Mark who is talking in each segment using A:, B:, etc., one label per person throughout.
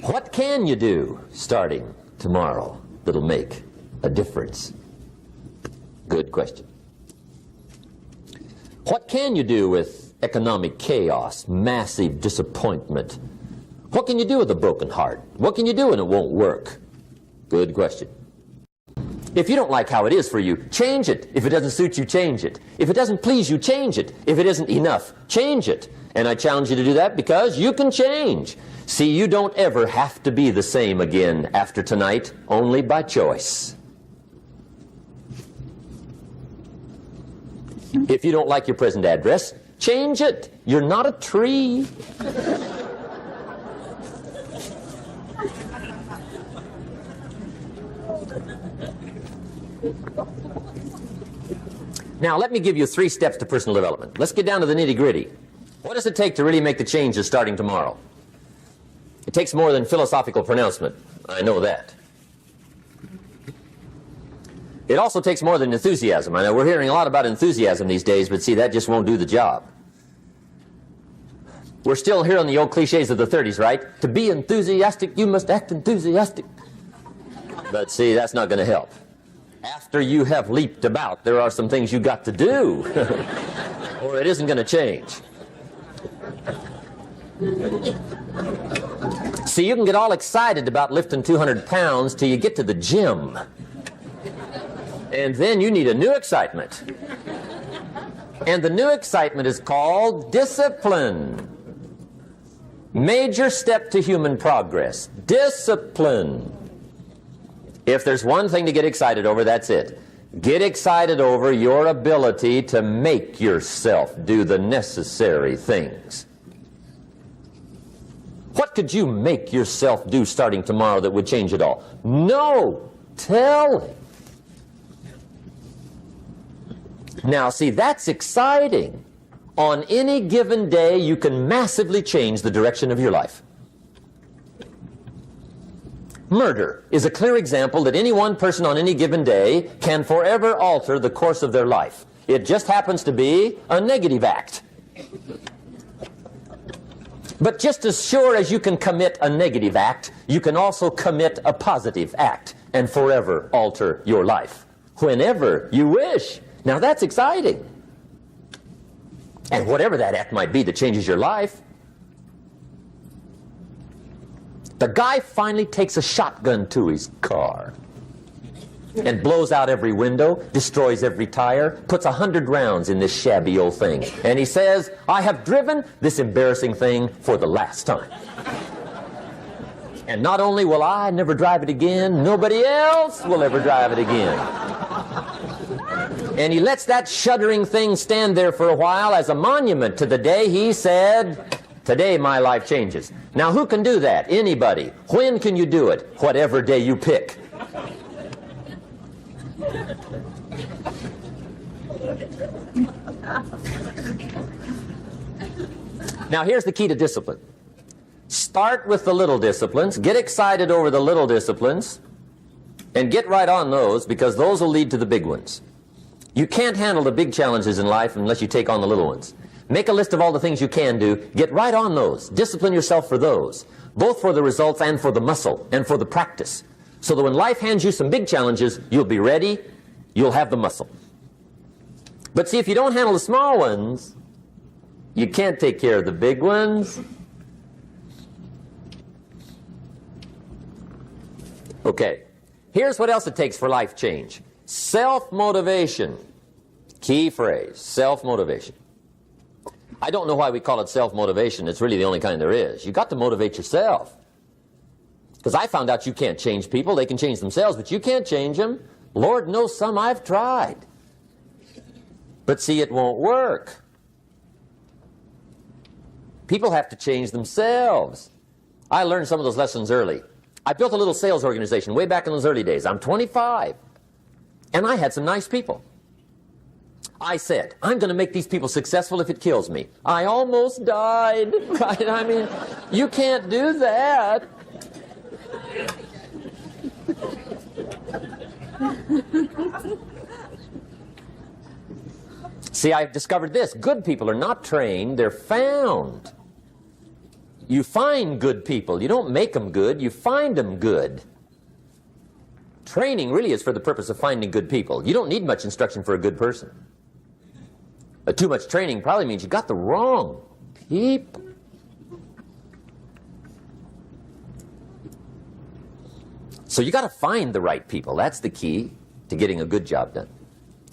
A: What can you do starting tomorrow that'll make a difference? Good question. What can you do with economic chaos, massive disappointment? What can you do with a broken heart? What can you do when it won't work? Good question. If you don't like how it is for you, change it. If it doesn't suit you, change it. If it doesn't please you, change it. If it isn't enough, change it. And I challenge you to do that because you can change. See, you don't ever have to be the same again after tonight, only by choice. If you don't like your present address, change it. You're not a tree. Now, let me give you 3 steps to personal development. Let's get down to the nitty-gritty. What does it take to really make the changes starting tomorrow? It takes more than philosophical pronouncement. I know that. It also takes more than enthusiasm. I know we're hearing a lot about enthusiasm these days, but see, that just won't do the job. We're still hearing the old cliches of the 30s, right? To be enthusiastic, you must act enthusiastic. But see, that's not going to help. After you have leaped about, there are some things you got to do, or it isn't going to change. See, you can get all excited about lifting 200 pounds till you get to the gym. And then you need a new excitement. And the new excitement is called discipline. Major step to human progress. Discipline. If there's one thing to get excited over, that's it. Get excited over your ability to make yourself do the necessary things. What could you make yourself do starting tomorrow that would change it all? No! Tell him. Now, see, that's exciting. On any given day, you can massively change the direction of your life. Murder is a clear example that any one person on any given day can forever alter the course of their life. It just happens to be a negative act. But just as sure as you can commit a negative act, you can also commit a positive act and forever alter your life, whenever you wish. Now that's exciting. And whatever that act might be that changes your life. The guy finally takes a shotgun to his car and blows out every window, destroys every tire, puts 100 rounds in this shabby old thing. And he says, I have driven this embarrassing thing for the last time. And not only will I never drive it again, nobody else will ever drive it again. And he lets that shuddering thing stand there for a while as a monument to the day he said, today my life changes. Now who can do that? Anybody. When can you do it? Whatever day you pick. Now here's the key to discipline. Start with the little disciplines, get excited over the little disciplines, and get right on those, because those will lead to the big ones. You can't handle the big challenges in life unless you take on the little ones. Make a list of all the things you can do, get right on those, discipline yourself for those, both for the results and for the muscle and for the practice, so that when life hands you some big challenges, you'll be ready, you'll have the muscle. But see, if you don't handle the small ones, you can't take care of the big ones. Okay, here's what else it takes for life change. Self-motivation. Key phrase, self-motivation. I don't know why we call it self-motivation. It's really the only kind there is. You've got to motivate yourself. Because I found out you can't change people. They can change themselves, but you can't change them. Lord knows some I've tried. But see, it won't work. People have to change themselves. I learned some of those lessons early. I built a little sales organization way back in those early days. I'm 25. And I had some nice people. I said, I'm going to make these people successful if it kills me. I almost died. Right? I mean, you can't do that. See, I've discovered this. Good people are not trained, they're found. You find good people. You don't make them good, you find them good. Training really is for the purpose of finding good people. You don't need much instruction for a good person. Too much training probably means you got the wrong people. So you got to find the right people. That's the key to getting a good job done.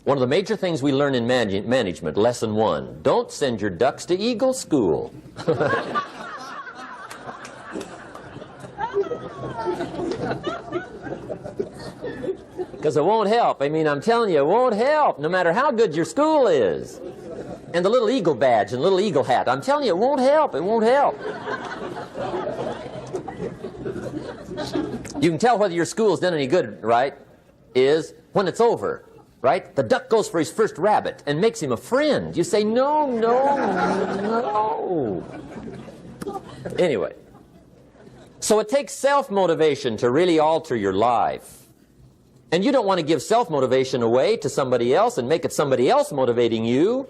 A: One of the major things we learn in management, lesson 1, don't send your ducks to Eagle School. Because it won't help. I mean, I'm telling you, it won't help, no matter how good your school is. And the little eagle badge and little eagle hat, I'm telling you, it won't help. It won't help. You can tell whether your school's done any good, right, is when it's over, right? The duck goes for his first rabbit and makes him a friend. You say, no, no, no. Anyway, so it takes self-motivation to really alter your life. And you don't want to give self-motivation away to somebody else and make it somebody else motivating you.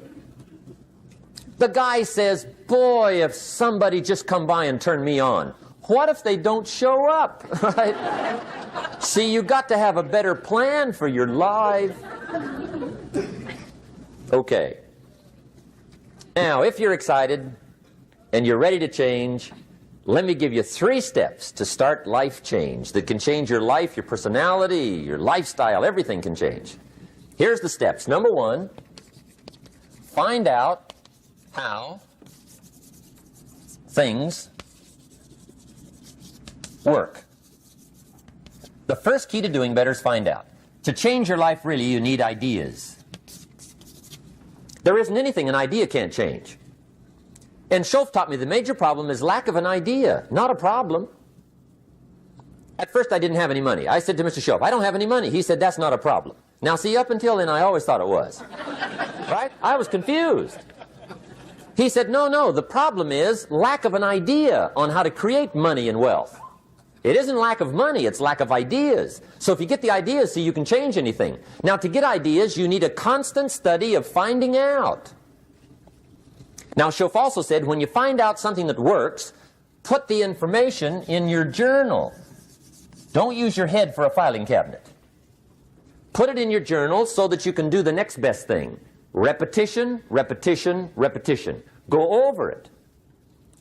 A: The guy says, boy, if somebody just come by and turn me on. What if they don't show up? Right? See, you got to have a better plan for your life. Okay. Now, if you're excited and you're ready to change, let me give you 3 steps to start life change that can change your life, your personality, your lifestyle, everything can change. Here's the steps. Number 1, find out how things work. The first key to doing better is find out. To change your life, really, you need ideas. There isn't anything an idea can't change. And Schoaf taught me the major problem is lack of an idea, not a problem. At first I didn't have any money. I said to Mr. Schoaf, I don't have any money. He said, that's not a problem. Now see, up until then I always thought it was. Right? I was confused. He said, no, no, the problem is lack of an idea on how to create money and wealth. It isn't lack of money, it's lack of ideas. So if you get the ideas, see, you can change anything. Now to get ideas, you need a constant study of finding out. Now, Schoaf also said, when you find out something that works, put the information in your journal. Don't use your head for a filing cabinet. Put it in your journal so that you can do the next best thing. Repetition, repetition, repetition. Go over it.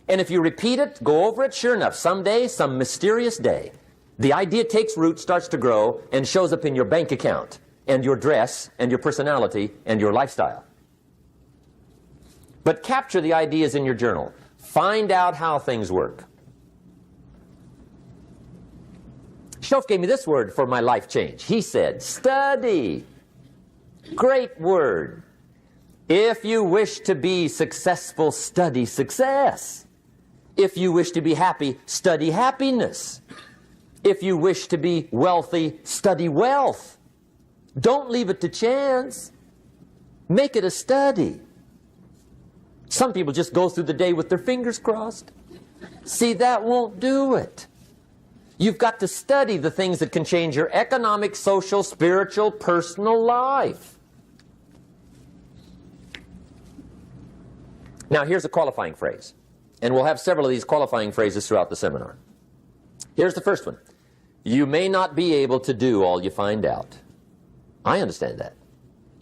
A: And if you repeat it, go over it, sure enough, someday, some mysterious day, the idea takes root, starts to grow, and shows up in your bank account, and your dress, and your personality, and your lifestyle. But capture the ideas in your journal. Find out how things work. Schoaf gave me this word for my life change. He said, study. Great word. If you wish to be successful, study success. If you wish to be happy, study happiness. If you wish to be wealthy, study wealth. Don't leave it to chance. Make it a study. Some people just go through the day with their fingers crossed. See, that won't do it. You've got to study the things that can change your economic, social, spiritual, personal life. Now, here's a qualifying phrase. And we'll have several of these qualifying phrases throughout the seminar. Here's the first one. You may not be able to do all you find out. I understand that.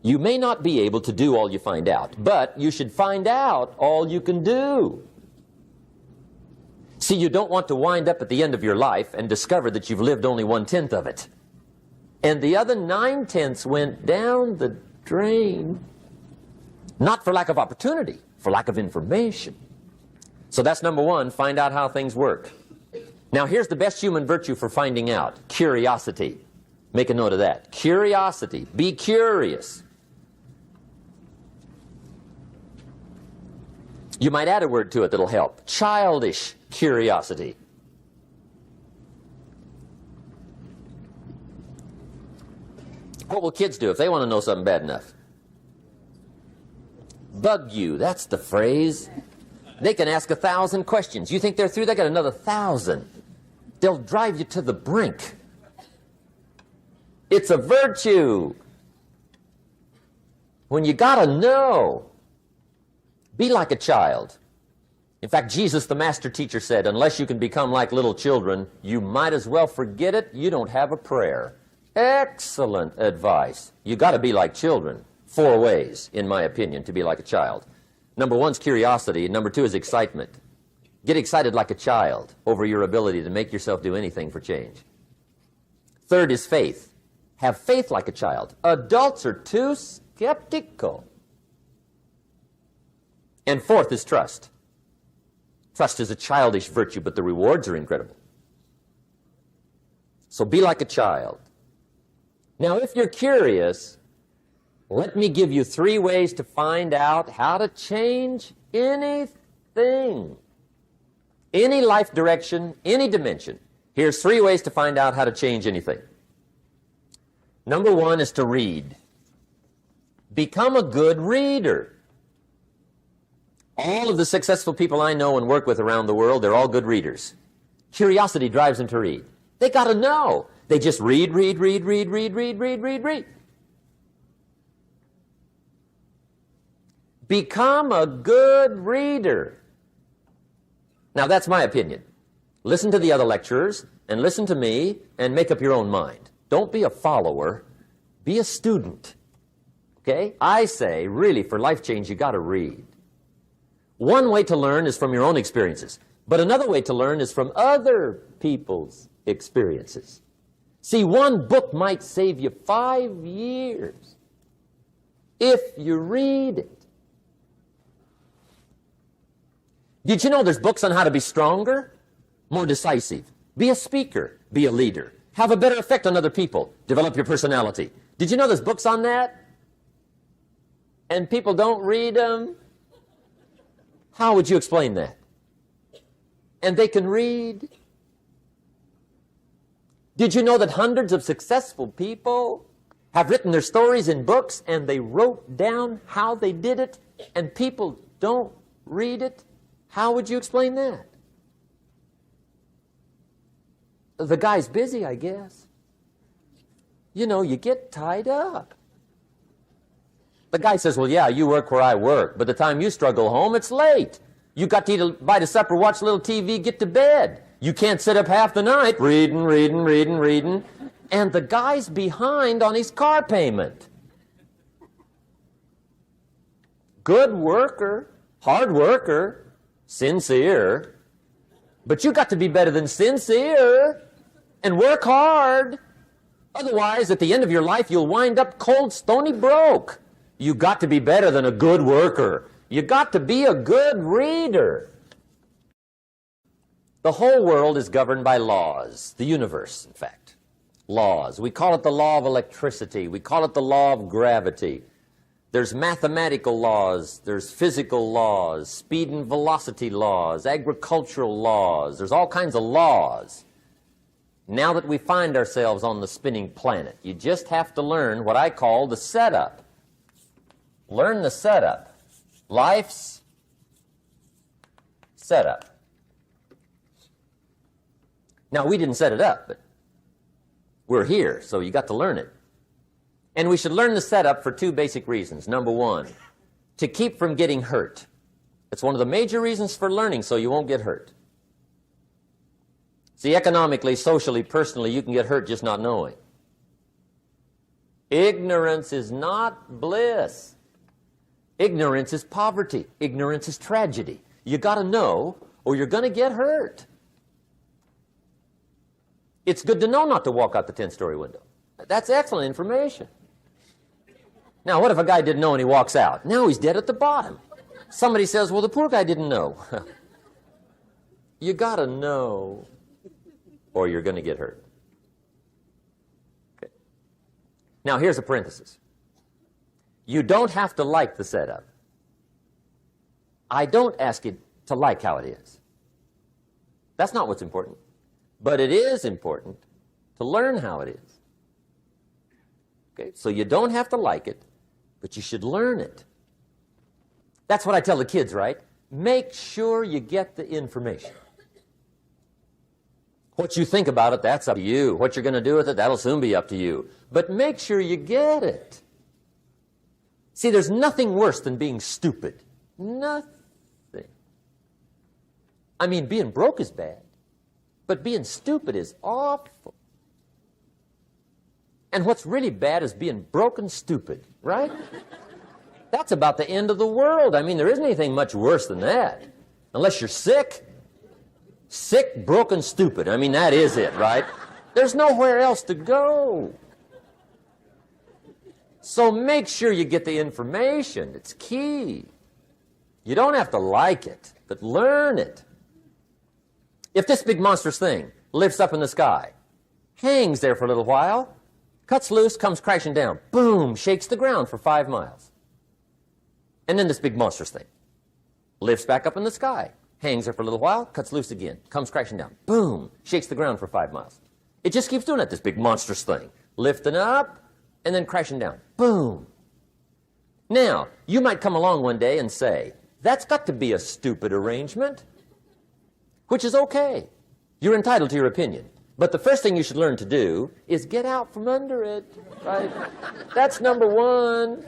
A: You may not be able to do all you find out, but you should find out all you can do. See, you don't want to wind up at the end of your life and discover that you've lived only 1/10 of it. And the other 9/10 went down the drain. Not for lack of opportunity, for lack of information. So that's number 1, find out how things work. Now here's the best human virtue for finding out, curiosity. Make a note of that. Curiosity. Be curious. You might add a word to it that'll help. Childish curiosity. What will kids do if they want to know something bad enough? Bug you. That's the phrase. They can ask 1,000 questions. You think they're through? They got another 1,000. They'll drive you to the brink. It's a virtue. When you gotta know, be like a child. In fact, Jesus, the master teacher, said, unless you can become like little children, you might as well forget it. You don't have a prayer. Excellent advice. You got to be like children. 4 ways, in my opinion, to be like a child. Number 1 is curiosity. Number 2 is excitement. Get excited like a child over your ability to make yourself do anything for change. 3rd is faith. Have faith like a child. Adults are too skeptical. And 4th is trust. Trust is a childish virtue, but the rewards are incredible. So be like a child. Now, if you're curious, let me give you 3 ways to find out how to change anything. Any life direction, any dimension. Here's 3 ways to find out how to change anything. Number 1 is to read. Become a good reader. All of the successful people I know and work with around the world, they're all good readers. Curiosity drives them to read. They got to know. They just read. Become a good reader. Now, that's my opinion. Listen to the other lecturers and listen to me and make up your own mind. Don't be a follower. Be a student. Okay? I say, really, for life change, you got to read. One way to learn is from your own experiences, but another way to learn is from other people's experiences. See, one book might save you 5 years if you read it. Did you know there's books on how to be stronger, more decisive, be a speaker, be a leader, have a better effect on other people, develop your personality? Did you know there's books on that? And people don't read them? How would you explain that? And they can read. Did you know that hundreds of successful people have written their stories in books and they wrote down how they did it and people don't read it? How would you explain that? The guy's busy, I guess. You know, you get tied up. The guy says, well, yeah, you work where I work. By the time you struggle home, it's late. You got to eat a bite of supper, watch a little TV, get to bed. You can't sit up half the night reading. And the guy's behind on his car payment. Good worker, hard worker, sincere. But you got to be better than sincere and work hard. Otherwise, at the end of your life, you'll wind up cold, stony broke. You got to be better than a good worker. You got to be a good reader. The whole world is governed by laws. The universe, in fact. Laws. We call it the law of electricity. We call it the law of gravity. There's mathematical laws. There's physical laws, speed and velocity laws, agricultural laws. There's all kinds of laws. Now that we find ourselves on the spinning planet, you just have to learn what I call the setup. Learn the setup. Life's setup. Now, we didn't set it up, but we're here, so you got to learn it. And we should learn the setup for 2 basic reasons. Number 1, to keep from getting hurt. It's one of the major reasons for learning, so you won't get hurt. See, economically, socially, personally, you can get hurt just not knowing. Ignorance is not bliss. Ignorance is poverty. Ignorance is tragedy. You got to know, or you're going to get hurt. It's good to know not to walk out the 10-story window. That's excellent information. Now, what if a guy didn't know and he walks out? Now he's dead at the bottom. Somebody says, well, the poor guy didn't know. You got to know, or you're going to get hurt. Okay. Now, here's a parenthesis. You don't have to like the setup. I don't ask you to like how it is. That's not what's important. But it is important to learn how it is. Okay? So you don't have to like it, but you should learn it. That's what I tell the kids, right? Make sure you get the information. What you think about it, that's up to you. What you're going to do with it, that'll soon be up to you. But make sure you get it. See, there's nothing worse than being stupid. Nothing. I mean, being broke is bad, but being stupid is awful. And what's really bad is being broke and stupid, right? That's about the end of the world. I mean, there isn't anything much worse than that. Unless you're sick. Sick, broken, stupid. I mean, that is it, right? There's nowhere else to go. So make sure you get the information. It's key. You don't have to like it, but learn it. If this big monstrous thing lifts up in the sky, hangs there for a little while, cuts loose, comes crashing down, boom, shakes the ground for 5 miles. And then this big monstrous thing lifts back up in the sky, hangs there for a little while, cuts loose again, comes crashing down, boom, shakes the ground for 5 miles. It just keeps doing it, this big monstrous thing, lifting up and then crashing down, boom. Now, you might come along one day and say, that's got to be a stupid arrangement, which is okay. You're entitled to your opinion. But the first thing you should learn to do is get out from under it, right? That's number one.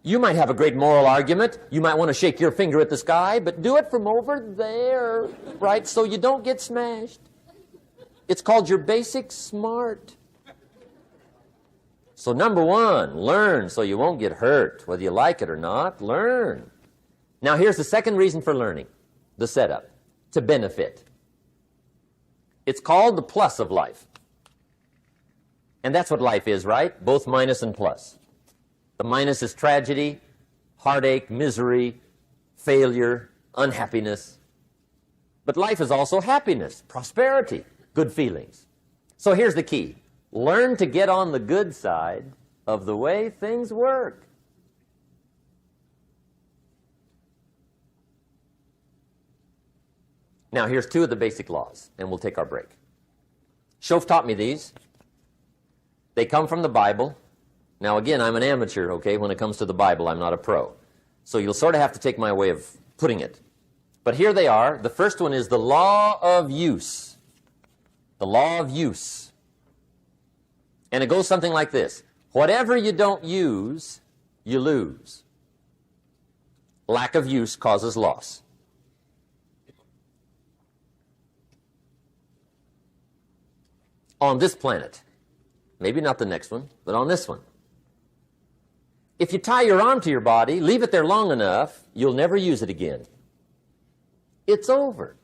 A: You might have a great moral argument. You might want to shake your finger at the sky, but do it from over there, right, so you don't get smashed. It's called your basic smart. So number one, learn so you won't get hurt. Whether you like it or not, learn. Now here's the second reason for learning, the setup, to benefit. It's called the plus of life. And that's what life is, right? Both minus and plus. The minus is tragedy, heartache, misery, failure, unhappiness. But life is also happiness, prosperity, good feelings. So here's the key. Learn to get on the good side of the way things work. Now, here's 2 of the basic laws, and we'll take our break. Schoaf taught me these. They come from the Bible. Now, again, I'm an amateur, okay, when it comes to the Bible. I'm not a pro. So you'll sort of have to take my way of putting it. But here they are. The first one is the law of use. The law of use. And it goes something like this. Whatever you don't use, you lose. Lack of use causes loss. On this planet, maybe not the next one, but on this one, if you tie your arm to your body, leave it there long enough, you'll never use it again. It's over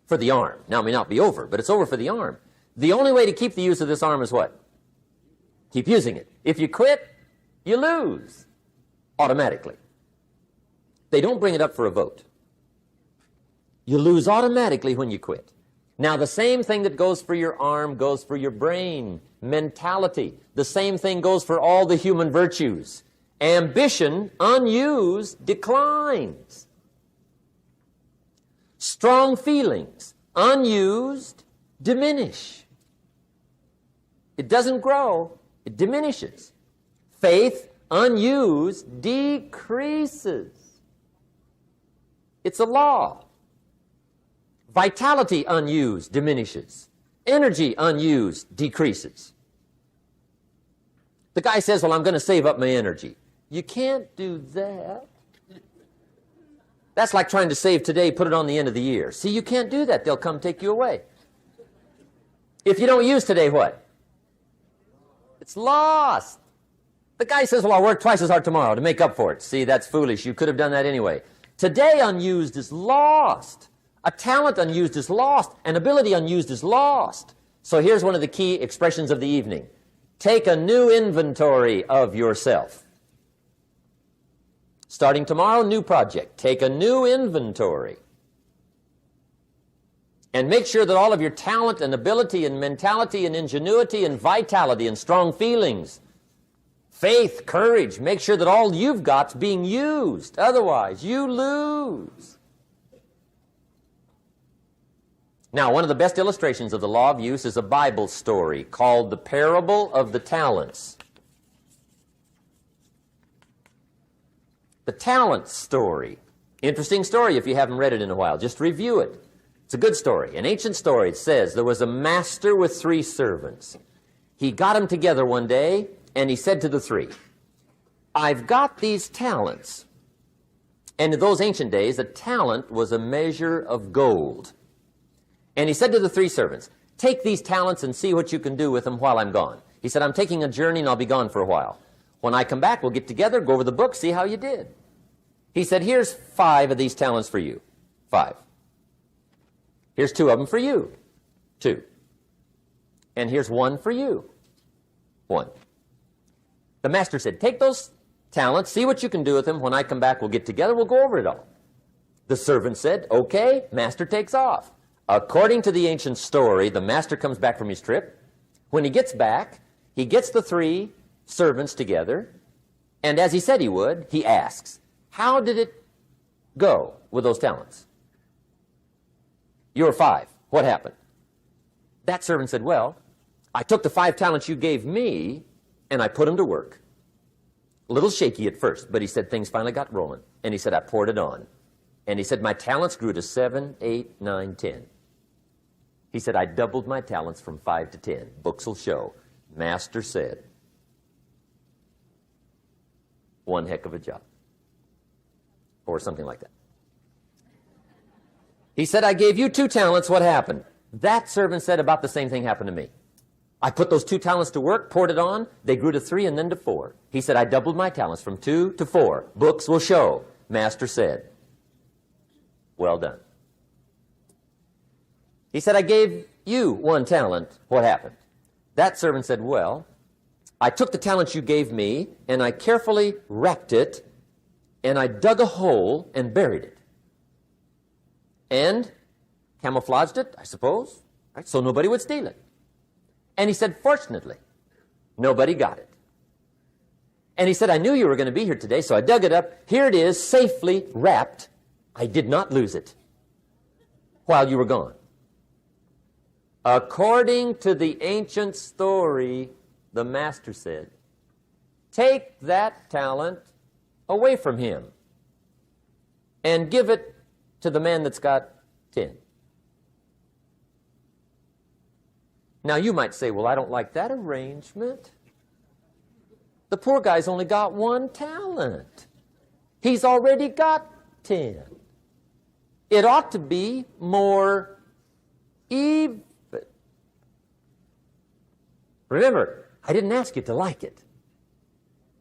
A: for the arm. Now, it may not be over, but it's over for the arm. The only way to keep the use of this arm is what? Keep using it. If you quit, you lose automatically. They don't bring it up for a vote. You lose automatically when you quit. Now, the same thing that goes for your arm goes for your brain, mentality. The same thing goes for all the human virtues. Ambition, unused, declines. Strong feelings, unused, diminish. It doesn't grow, it diminishes. Faith, unused, decreases. It's a law. Vitality, unused, diminishes. Energy, unused, decreases. The guy says, well, I'm going to save up my energy. You can't do that. That's like trying to save today, put it on the end of the year. See, you can't do that. They'll come take you away. If you don't use today, what? It's lost. The guy says, well, I'll work twice as hard tomorrow to make up for it. See, that's foolish. You could have done that anyway. Today, unused is lost. A talent unused is lost. An ability unused is lost. So here's one of the key expressions of the evening. Take a new inventory of yourself. Starting tomorrow, new project. Take a new inventory. And make sure that all of your talent and ability and mentality and ingenuity and vitality and strong feelings, faith, courage, make sure that all you've got's being used. Otherwise, you lose. Now, one of the best illustrations of the law of use is a Bible story called the Parable of the Talents. The talent story. Interesting story if you haven't read it in a while. Just review it. It's a good story. An ancient story. It says there was a master with 3 servants. He got them together one day, and he said to the 3, I've got these talents. And in those ancient days, a talent was a measure of gold. And he said to the 3 servants, take these talents and see what you can do with them while I'm gone. He said, I'm taking a journey and I'll be gone for a while. When I come back, we'll get together, go over the book, see how you did. He said, here's 5 of these talents for you. 5. Here's 2 of them for you. 2. And here's 1 for you. 1. The master said, take those talents, see what you can do with them. When I come back, we'll get together, we'll go over it all. The servant said, okay, master takes off. According to the ancient story, the master comes back from his trip. When he gets back, he gets the 3 servants together, and as he said he would, he asks, how did it go with those talents? You were 5. What happened? That servant said, well, I took the 5 talents you gave me, and I put them to work. A little shaky at first, but he said things finally got rolling. And he said, I poured it on. And he said, my talents grew to 7, 8, 9, 10. He said, I doubled my talents from 5 to 10. Books will show. Master said, one heck of a job. Or something like that. He said, I gave you 2 talents. What happened? That servant said about the same thing happened to me. I put those 2 talents to work, poured it on. They grew to 3 and then to 4. He said, I doubled my talents from 2 to 4. Books will show. Master said, well done. He said, I gave you 1 talent. What happened? That servant said, well, I took the talents you gave me, and I carefully wrapped it, and I dug a hole and buried it. And camouflaged it, I suppose, right, so nobody would steal it. And he said, fortunately, nobody got it. And he said, I knew you were going to be here today, so I dug it up. Here it is, safely wrapped. I did not lose it while you were gone. According to the ancient story, the master said, take that talent away from him and give it to the man that's got 10. Now, you might say, well, I don't like that arrangement. The poor guy's only got 1 talent. He's already got 10. It ought to be more even. Remember, I didn't ask you to like it.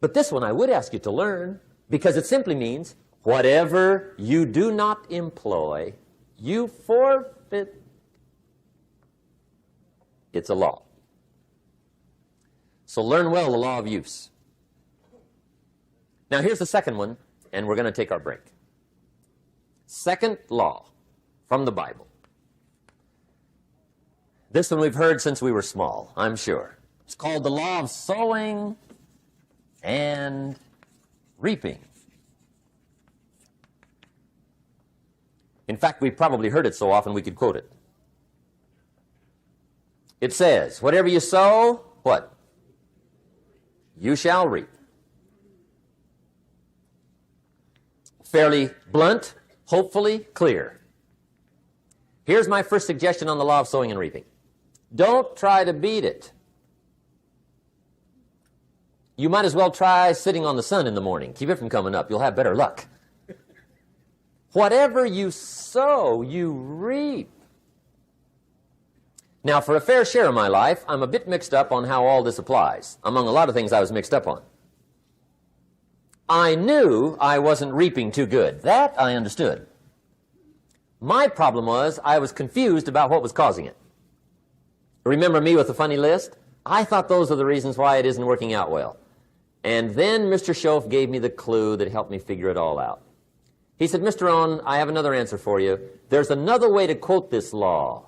A: But this one I would ask you to learn, because it simply means whatever you do not employ, you forfeit. It's a law. So learn well the law of use. Now here's the second one, and we're going to take our break. Second law from the Bible. This one we've heard since we were small, I'm sure. It's called the law of sowing and reaping. In fact, we've probably heard it so often we could quote it. It says, whatever you sow, what? You shall reap. Fairly blunt, hopefully clear. Here's my first suggestion on the law of sowing and reaping. Don't try to beat it. You might as well try sitting on the sun in the morning. Keep it from coming up. You'll have better luck. Whatever you sow, you reap. Now, for a fair share of my life, I'm a bit mixed up on how all this applies. Among a lot of things I was mixed up on. I knew I wasn't reaping too good. That I understood. My problem was I was confused about what was causing it. Remember me with the funny list? I thought those are the reasons why it isn't working out well. And then Mr. Schoaf gave me the clue that helped me figure it all out. He said, Mr. Rohn, I have another answer for you. There's another way to quote this law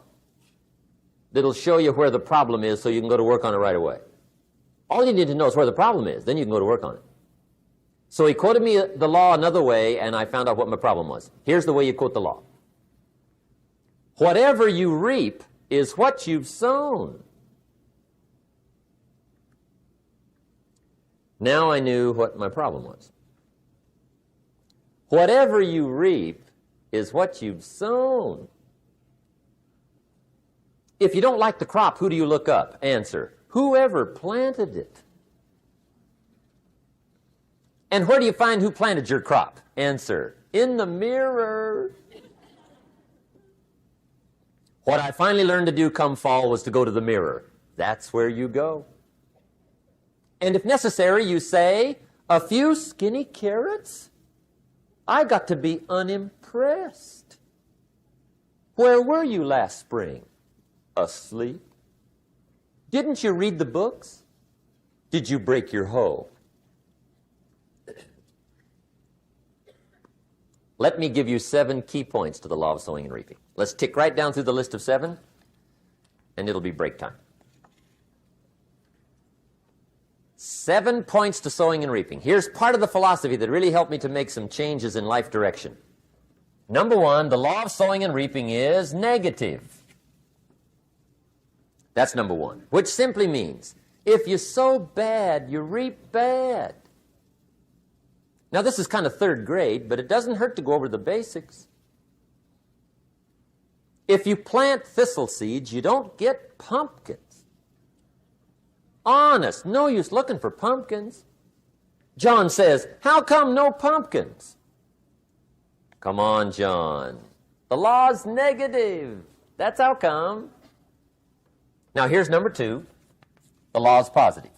A: that'll show you where the problem is so you can go to work on it right away. All you need to know is where the problem is. Then you can go to work on it. So he quoted me the law another way, and I found out what my problem was. Here's the way you quote the law. Whatever you reap is what you've sown. Now I knew what my problem was. Whatever you reap is what you've sown. If you don't like the crop, who do you look up? Answer, whoever planted it. And where do you find who planted your crop? Answer, in the mirror. What I finally learned to do come fall was to go to the mirror. That's where you go. And if necessary, you say, a few skinny carrots? I got to be unimpressed. Where were you last spring? Asleep? Didn't you read the books? Did you break your hoe? Let me give you 7 key points to the law of sowing and reaping. Let's tick right down through the list of 7, and it'll be break time. 7 points to sowing and reaping. Here's part of the philosophy that really helped me to make some changes in life direction. Number 1, the law of sowing and reaping is negative. That's number 1, which simply means if you sow bad, you reap bad. Now, this is kind of 3rd grade, but it doesn't hurt to go over the basics. If you plant thistle seeds, you don't get pumpkins. Honest, no use looking for pumpkins. John says, how come no pumpkins? Come on, John. The law's negative. That's how come. Now, here's number 2. The law's positive,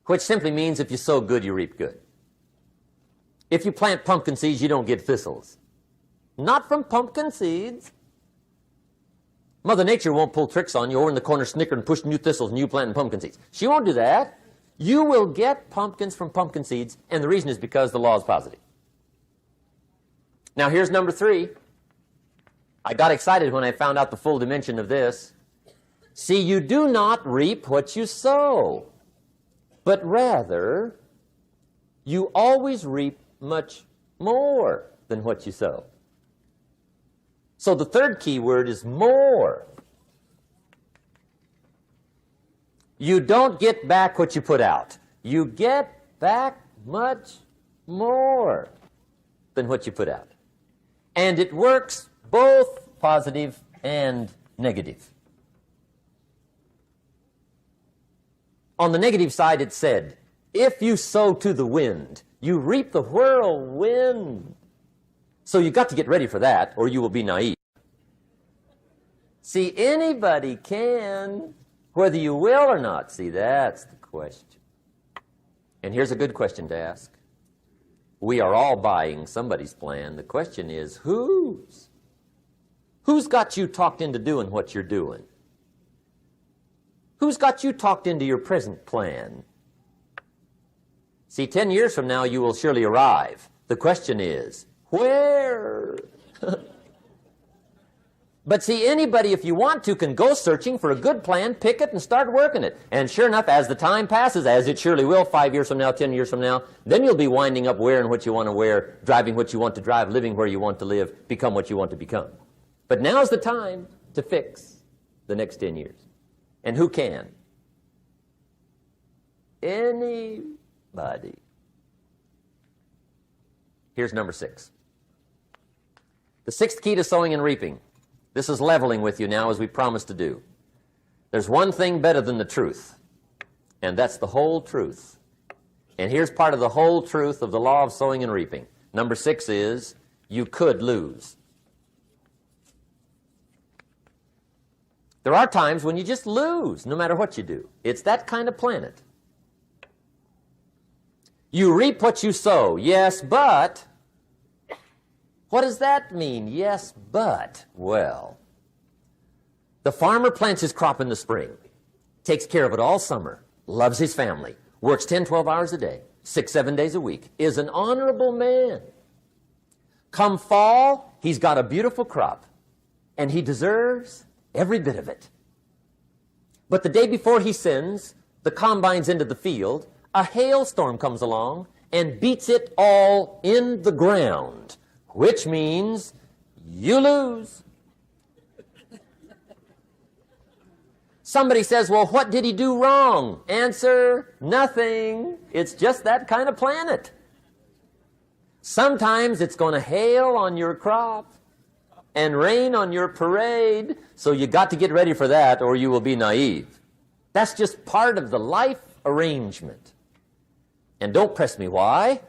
A: which simply means if you sow good, you reap good. If you plant pumpkin seeds, you don't get thistles. Not from pumpkin seeds. Mother Nature won't pull tricks on you over in the corner snickering and pushing you thistles and you planting pumpkin seeds. She won't do that. You will get pumpkins from pumpkin seeds, and the reason is because the law is positive. Now, here's number 3. I got excited when I found out the full dimension of this. See, you do not reap what you sow, but rather, you always reap much more than what you sow. So the 3rd key word is more. You don't get back what you put out. You get back much more than what you put out. And it works both positive and negative. On the negative side, it said, if you sow to the wind, you reap the whirlwind. So you've got to get ready for that, or you will be naive. See, anybody can, whether you will or not. See, that's the question. And here's a good question to ask. We are all buying somebody's plan. The question is, whose? Who's got you talked into doing what you're doing? Who's got you talked into your present plan? See, 10 years from now, you will surely arrive. The question is, where? But see, anybody, if you want to, can go searching for a good plan, pick it, and start working it. And sure enough, as the time passes, as it surely will 5 years from now, 10 years from now, then you'll be winding up wearing what you want to wear, driving what you want to drive, living where you want to live, become what you want to become. But now's the time to fix the next 10 years. And who can? Anybody. Here's number 6. The 6th key to sowing and reaping. This is leveling with you now, as we promised to do. There's one thing better than the truth, and that's the whole truth. And here's part of the whole truth of the law of sowing and reaping. Number 6 is, you could lose. There are times when you just lose, no matter what you do. It's that kind of planet. You reap what you sow, yes, but... What does that mean, yes, but? Well, the farmer plants his crop in the spring, takes care of it all summer, loves his family, works 10, 12 hours a day, 6, 7 days a week, is an honorable man. Come fall, he's got a beautiful crop, and he deserves every bit of it. But the day before he sends the combines into the field, a hailstorm comes along and beats it all in the ground, which means you lose. Somebody says, well, what did he do wrong? Answer, nothing. It's just that kind of planet. Sometimes it's going to hail on your crop and rain on your parade, so you got to get ready for that or you will be naive. That's just part of the life arrangement. And don't press me why.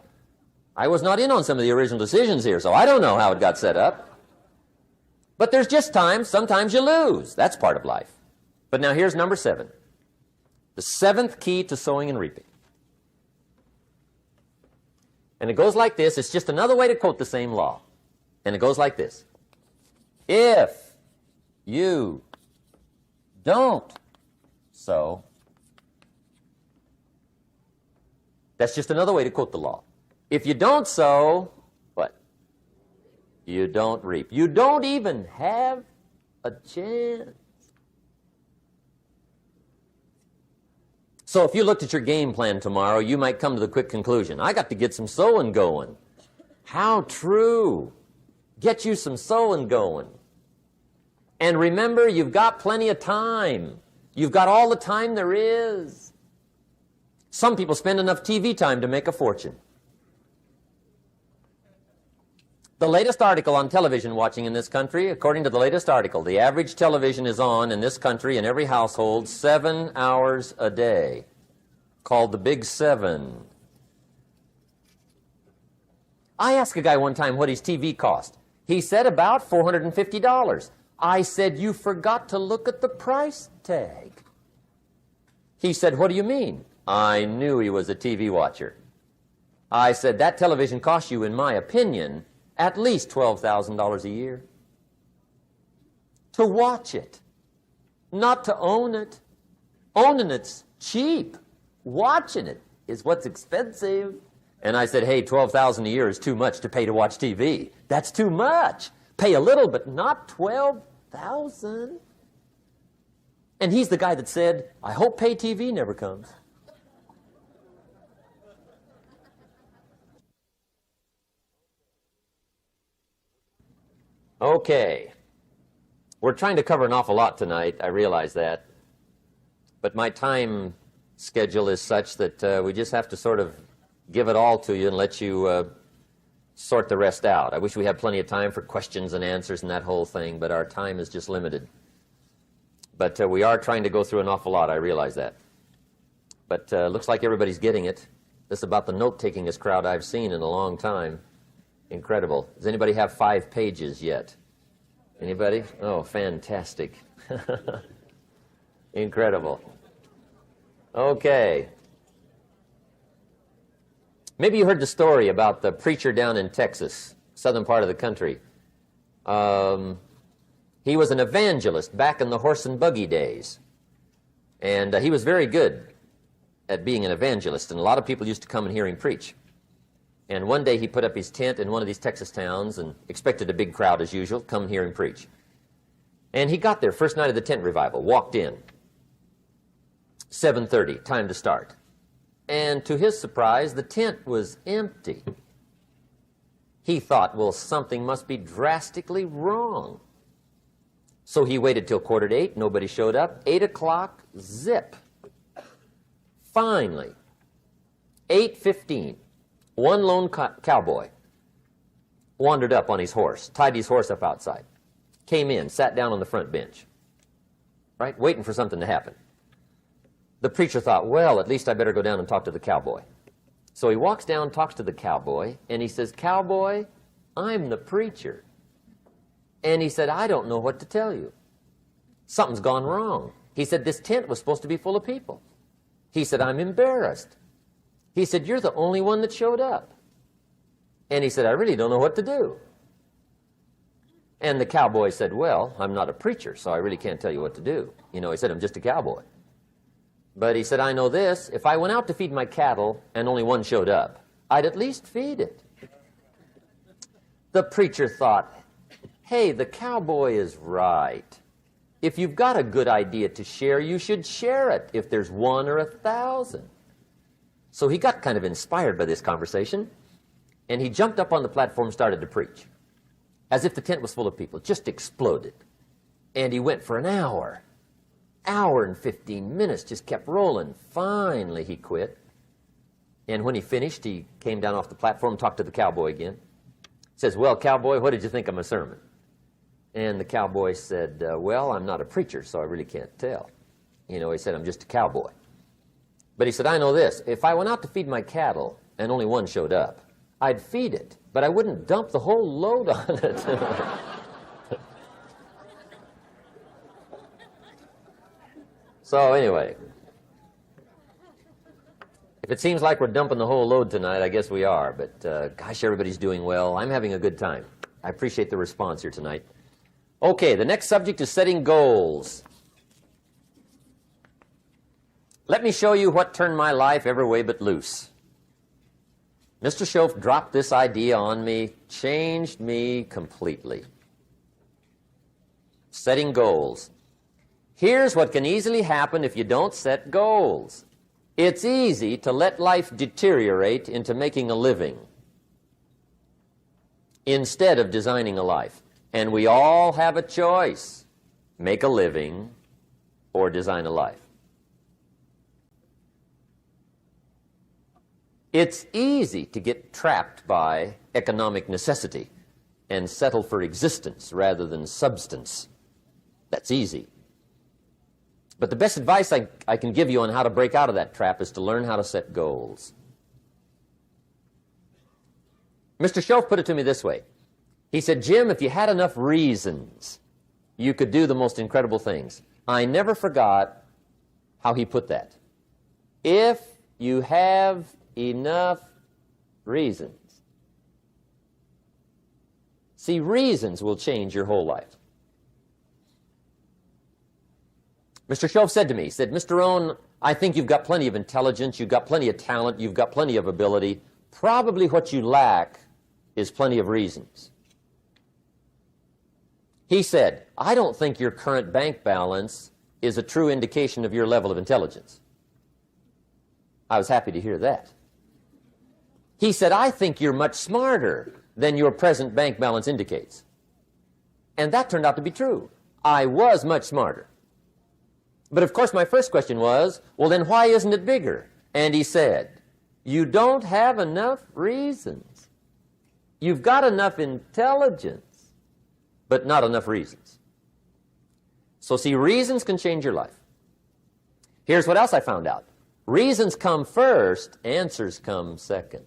A: I was not in on some of the original decisions here, so I don't know how it got set up. But there's just times, sometimes you lose. That's part of life. But now here's number 7. The 7th key to sowing and reaping. And it goes like this. It's just another way to quote the same law. And it goes like this. If you don't sow, that's just another way to quote the law. If you don't sow, what? You don't reap. You don't even have a chance. So if you looked at your game plan tomorrow, you might come to the quick conclusion, I got to get some sowing going. How true. Get you some sowing going. And remember, you've got plenty of time. You've got all the time there is. Some people spend enough TV time to make a fortune. The latest article on television watching in this country, according to the latest article, the average television is on in this country in every household 7 hours a day, called the Big 7. I asked a guy one time what his TV cost. He said about $450. I said, you forgot to look at the price tag. He said, what do you mean? I knew he was a TV watcher. I said, that television costs you, in my opinion, at least $12,000 a year. To watch it, not to own it. Owning it's cheap. Watching it is what's expensive. And I said, hey, $12,000 a year is too much to pay to watch TV. That's too much. Pay a little, but not $12,000. And he's the guy that said, I hope pay TV never comes. Okay. We're trying to cover an awful lot tonight. I realize that. But my time schedule is such that we just have to sort of give it all to you and let you sort the rest out. I wish we had plenty of time for questions and answers and that whole thing, but our time is just limited. But we are trying to go through an awful lot. I realize that. But looks like everybody's getting it. This is about the note-takingest crowd I've seen in a long time. Incredible. Does anybody have 5 pages yet? Anybody? Oh, fantastic. Incredible. Okay. Maybe you heard the story about the preacher down in Texas, southern part of the country. He was an evangelist back in the horse and buggy days. And he was very good at being an evangelist, and a lot of people used to come and hear him preach. And one day he put up his tent in one of these Texas towns and expected a big crowd as usual, come and hear him preach. And he got there, first night of the tent revival, walked in. 7:30, time to start. And to his surprise, the tent was empty. He thought, well, something must be drastically wrong. So he waited till 7:45, nobody showed up. 8 o'clock, zip. Finally, 8:15, one lone cowboy wandered up on his horse, tied his horse up outside, came in, sat down on the front bench, right, waiting for something to happen. The preacher thought, well, at least I better go down and talk to the cowboy. So he walks down, talks to the cowboy, and he says, Cowboy, I'm the preacher. And he said, I don't know what to tell you. Something's gone wrong. He said, this tent was supposed to be full of people. He said, I'm embarrassed. He said, you're the only one that showed up. And he said, I really don't know what to do. And the cowboy said, well, I'm not a preacher, so I really can't tell you what to do. You know, he said, I'm just a cowboy. But he said, I know this, if I went out to feed my cattle and only one showed up, I'd at least feed it. The preacher thought, hey, the cowboy is right. If you've got a good idea to share, you should share it, if there's 1 or 1,000. So he got kind of inspired by this conversation, and he jumped up on the platform and started to preach, as if the tent was full of people, just exploded. And he went for an hour and 15 minutes, just kept rolling. Finally, he quit. And when he finished, he came down off the platform, talked to the cowboy again. Says, well, cowboy, what did you think of my sermon? And the cowboy said, well, I'm not a preacher, so I really can't tell. You know, he said, I'm just a cowboy. But he said, I know this. If I went out to feed my cattle and only one showed up, I'd feed it, but I wouldn't dump the whole load on it. So anyway, if it seems like we're dumping the whole load tonight, I guess we are. But gosh, everybody's doing well. I'm having a good time. I appreciate the response here tonight. Okay, the next subject is setting goals. Let me show you what turned my life every way but loose. Mr. Schoaf dropped this idea on me, changed me completely. Setting goals. Here's what can easily happen if you don't set goals. It's easy to let life deteriorate into making a living instead of designing a life. And we all have a choice: make a living or design a life. It's easy to get trapped by economic necessity and settle for existence rather than substance. That's easy. But the best advice I can give you on how to break out of that trap is to learn how to set goals. Mr. Schoaf put it to me this way. He said, Jim, if you had enough reasons, you could do the most incredible things. I never forgot how he put that. If you have enough reasons. See, reasons will change your whole life. Mr. Schoaf said to me, he said, Mr. Rohn, I think you've got plenty of intelligence, you've got plenty of talent, you've got plenty of ability. Probably what you lack is plenty of reasons. He said, I don't think your current bank balance is a true indication of your level of intelligence. I was happy to hear that. He said, I think you're much smarter than your present bank balance indicates. And that turned out to be true. I was much smarter. But of course my first question was, well then why isn't it bigger? And he said, you don't have enough reasons. You've got enough intelligence, but not enough reasons. So see, reasons can change your life. Here's what else I found out. Reasons come first, answers come second.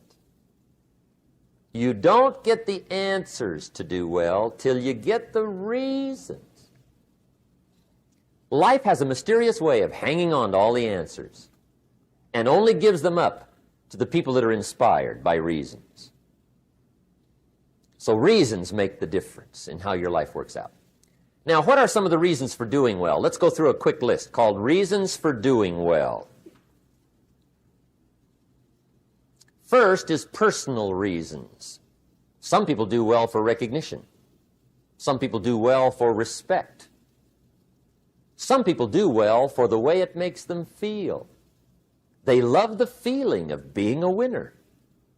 A: You don't get the answers to do well till you get the reasons. Life has a mysterious way of hanging on to all the answers and only gives them up to the people that are inspired by reasons. So reasons make the difference in how your life works out. Now, what are some of the reasons for doing well? Let's go through a quick list called Reasons for Doing Well. First is personal reasons. Some people do well for recognition. Some people do well for respect. Some people do well for the way it makes them feel. They love the feeling of being a winner.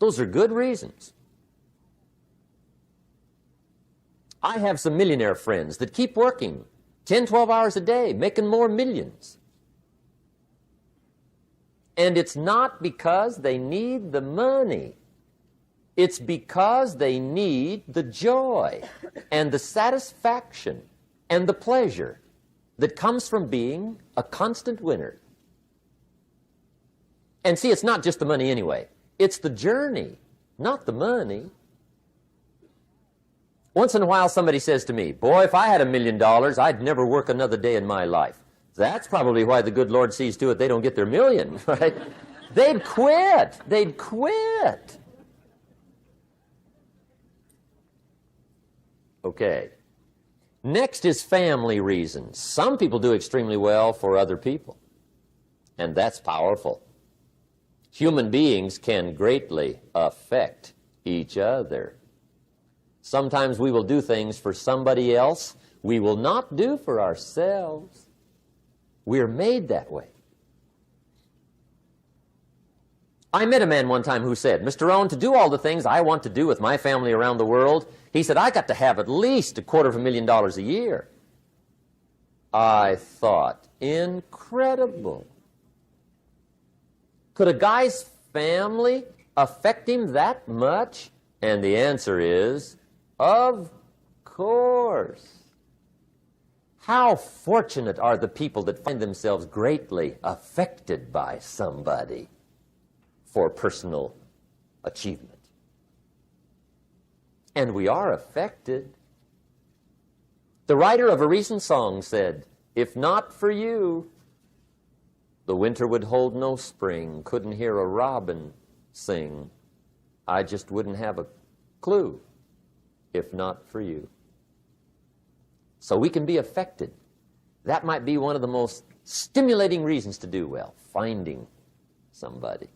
A: Those are good reasons. I have some millionaire friends that keep working 10, 12 hours a day, making more millions. And it's not because they need the money. It's because they need the joy and the satisfaction and the pleasure that comes from being a constant winner. And see, it's not just the money anyway. It's the journey, not the money. Once in a while somebody says to me, boy, if I had $1 million, I'd never work another day in my life. That's probably why the good Lord sees to it they don't get their million, right? They'd quit. They'd quit. Okay. Next is family reasons. Some people do extremely well for other people, and that's powerful. Human beings can greatly affect each other. Sometimes we will do things for somebody else we will not do for ourselves. We're made that way. I met a man one time who said, Mr. Rohn, to do all the things I want to do with my family around the world, he said, I got to have at least $250,000 a year. I thought, incredible. Could a guy's family affect him that much? And the answer is, of course. How fortunate are the people that find themselves greatly affected by somebody for personal achievement. And we are affected. The writer of a recent song said, "If not for you, the winter would hold no spring, couldn't hear a robin sing. I just wouldn't have a clue if not for you." So we can be affected. That might be one of the most stimulating reasons to do well, finding somebody.